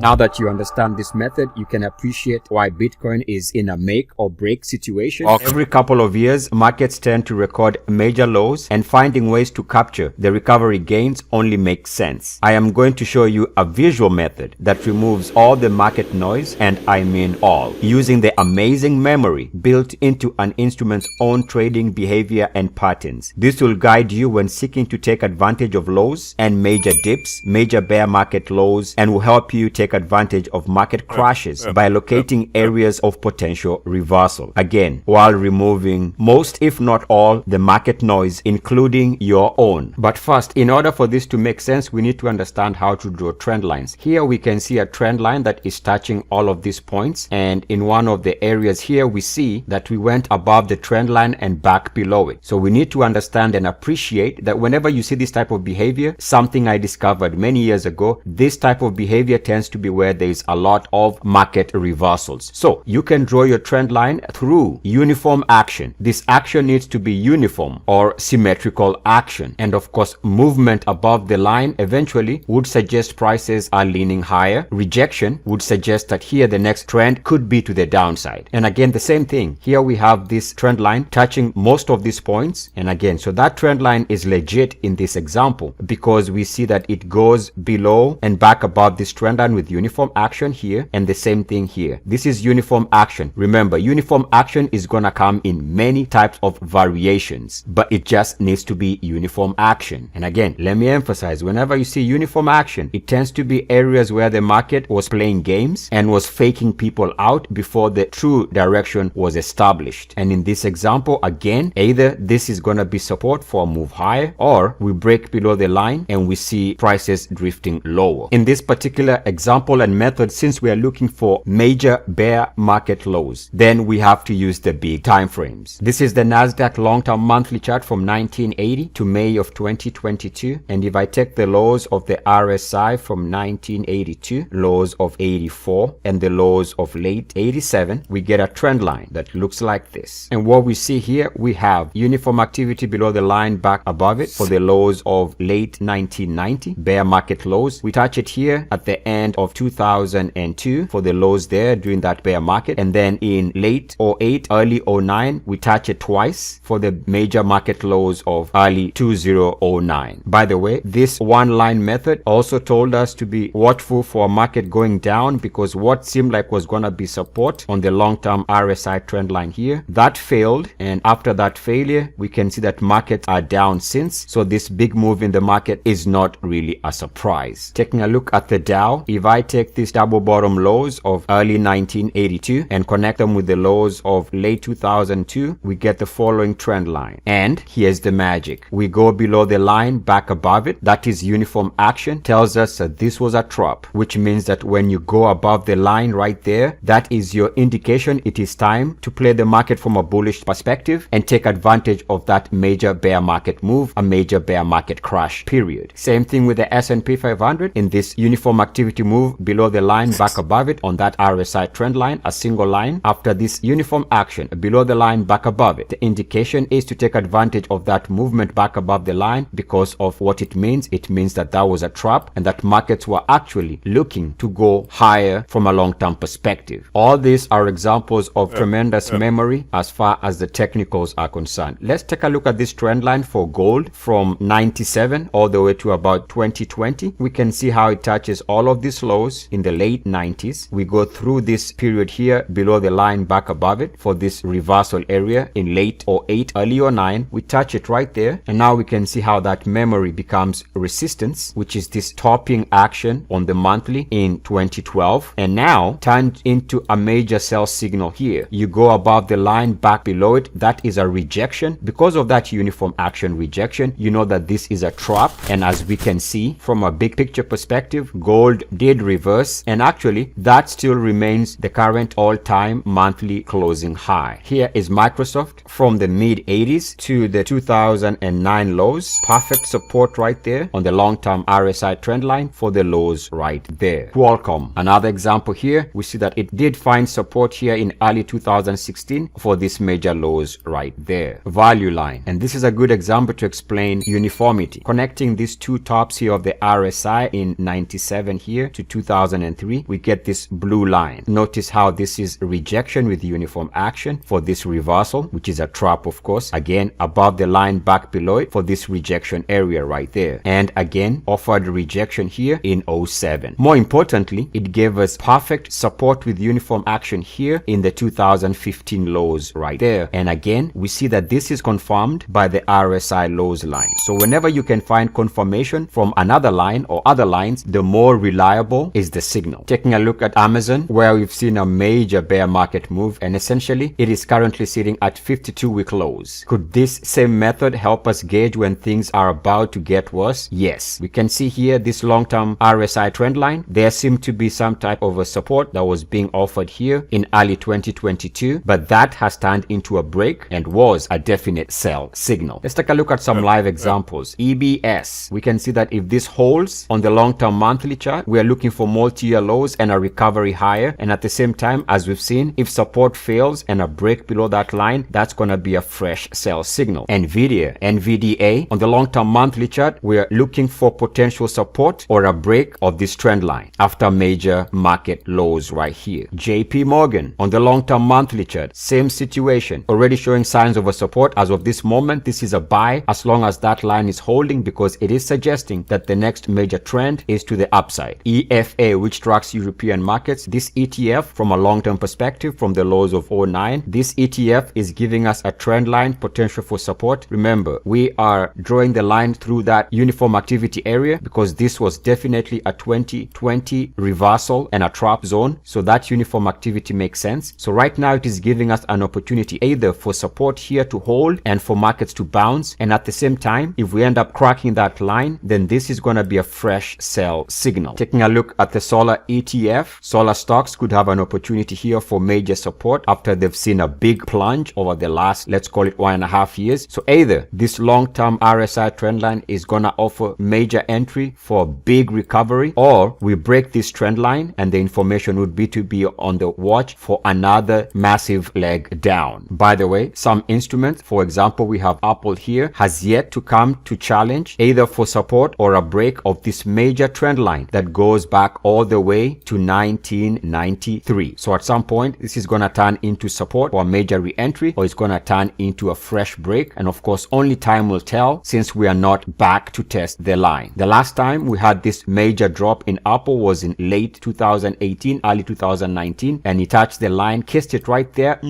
Now that you understand this method, you can appreciate why Bitcoin is in a make or break situation. Every couple of years, markets tend to record major lows, and finding ways to capture the recovery gains only makes sense. I am going to show you a visual method that removes all the market noise, and I mean all, using the amazing memory built into an instrument's own trading behavior and patterns. This will guide you when seeking to take advantage of lows and major dips, major bear market lows, and will help you take advantage of market crashes by locating areas of potential reversal. Again, while removing most, if not all, the market noise, including your own. But first, in order for this to make sense, we need to understand how to draw trend lines. Here we can see a trend line that is touching all of these points, and in one of the areas here we see that we went above the trend line and back below it. So we need to understand and appreciate that whenever you see this type of behavior, something I discovered many years ago, this type of behavior tends to be where there is a lot of market reversals. So you can draw your trend line through uniform action. This action needs to be uniform or symmetrical action, and of course movement above the line eventually would suggest prices are leaning higher. Rejection would suggest that here the next trend could be to the downside. And again, the same thing here, we have this trend line touching most of these points, and again, so that trend line is legit in this example because we see that it goes below and back above this trend line with uniform action here, and the same thing here. This is uniform action. Remember, uniform action is gonna come in many types of variations, but it just needs to be uniform action. And again, let me emphasize, whenever you see uniform action, it tends to be areas where the market was playing games and was faking people out before the true direction was established. And in this example, again, either this is gonna be support for a move higher, or we break below the line and we see prices drifting lower. In this particular example and method, since we are looking for major bear market lows, then we have to use the big time frames. This is the Nasdaq long-term monthly chart from 1980 to May of 2022, and if I take the lows of the RSI from 1982, lows of 84, and the lows of late 87, we get a trend line that looks like this. And what we see here, we have uniform activity below the line, back above it for the lows of late 1990, bear market lows. We touch it here at the end of 2002 for the lows there during that bear market, and then in late 08, early 09, we touch it twice for the major market lows of early 2009. By the way, this one line method also told us to be watchful for a market going down, because what seemed like was going to be support on the long-term RSI trend line here, that failed, and after that failure we can see that markets are down since. So this big move in the market is not really a surprise. Taking a look at the Dow, if I take these double bottom lows of early 1982 and connect them with the lows of late 2002, we get the following trend line. And here's the magic: we go below the line, back above it. That is uniform action, tells us that this was a trap, which means that when you go above the line right there, that is your indication it is time to play the market from a bullish perspective and take advantage of that major bear market move, a major bear market crash, period. Same thing with the S&P 500 in this uniform activity move below the line, back above it on that RSI trend line, a single line. After this uniform action below the line, back above it, the indication is to take advantage of that movement back above the line, because of what it means. It means that that was a trap and that markets were actually looking to go higher from a long-term perspective. All these are examples of tremendous memory as far as the technicals are concerned. Let's take a look at this trend line for gold from 97 all the way to about 2020. We can see how it touches all of these lows in the late 90s. We go through this period here below the line, back above it for this reversal area in late 08, early 09. We touch it right there, and now we can see how that memory becomes resistance, which is this topping action on the monthly in 2012, and now turned into a major sell signal here. You go above the line, back below it, that is a rejection. Because of that uniform action rejection, you know that this is a trap, and as we can see from a big picture perspective, gold did reverse, and actually that still remains the current all-time monthly closing high. Here is Microsoft from the mid 80s to the 2009 lows, perfect support right there on the long-term RSI trend line for the lows right there. Qualcomm, another example here, we see that it did find support here in early 2016 for these major lows right there. Value line, and this is a good example to explain uniformity, connecting these two tops here of the RSI in 97 here to 2003, we get this blue line. Notice how this is rejection with uniform action for this reversal, which is a trap, of course, again above the line, back below it for this rejection area right there, and again offered rejection here in 07. More importantly, it gave us perfect support with uniform action here in the 2015 lows right there, and again we see that this is confirmed by the RSI lows line. So whenever you can find confirmation from another line or other lines, the more reliable is the signal. Taking a look at Amazon, where we've seen a major bear market move, and essentially it is currently sitting at 52-week lows. Could this same method help us gauge when things are about to get worse? Yes. We can see here this long-term RSI trend line. There seemed to be some type of a support that was being offered here in early 2022, but that has turned into a break and was a definite sell signal. Let's take a look at some live examples. EBS. We can see that if this holds on the long-term monthly chart, we are looking for multi-year lows and a recovery higher, and at the same time, as we've seen, if support fails and a break below that line, that's going to be a fresh sell signal. NVDA, on the long-term monthly chart, we are looking for potential support or a break of this trend line after major market lows right here. JP Morgan, on the long-term monthly chart, same situation, already showing signs of a support. As of this moment, this is a buy as long as that line is holding, because it is suggesting that the next major trend is to the upside. EFA, which tracks European markets, this ETF from a long-term perspective from the lows of 09, this ETF is giving us a trend line potential for support. Remember, we are drawing the line through that uniform activity area because this was definitely a 2020 reversal and a trap zone, so that uniform activity makes sense. So right now it is giving us an opportunity either for support here to hold and for markets to bounce, and at the same time, if we end up cracking that line, then this is going to be a fresh sell signal. Taking a look at the solar ETF, solar stocks could have an opportunity here for major support after they've seen a big plunge over the last, let's call it 1.5 years. So either this long-term RSI trend line is going to offer major entry for big recovery, or we break this trend line and the information would be to be on the watch for another massive leg down. By the way, some instruments, for example, we have Apple here, has yet to come to challenge either for support or a break of this major trend line that goes back all the way to 1993. So at some point, this is going to turn into support or a major re-entry, or it's going to turn into a fresh break. And of course, only time will tell, since we are not back to test the line. The last time we had this major drop in Apple was in late 2018, early 2019, and it touched the line, kissed it right there,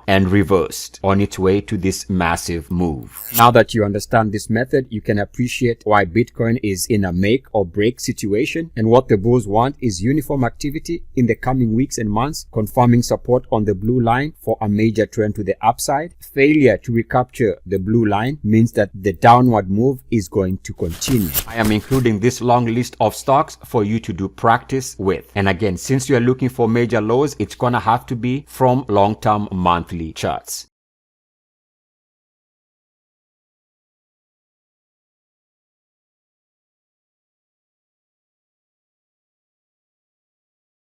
and reversed on its way to this massive move. Now that you understand this method, you can appreciate why Bitcoin is in a make or break situation, and what the bulls want is uniform activity in the coming weeks and months, confirming support on the blue line for a major trend to the upside. Failure to recapture the blue line means that the downward move is going to continue. I am including this long list of stocks for you to do practice with. And again, since you are looking for major lows, it's gonna have to be from long-term monthly charts.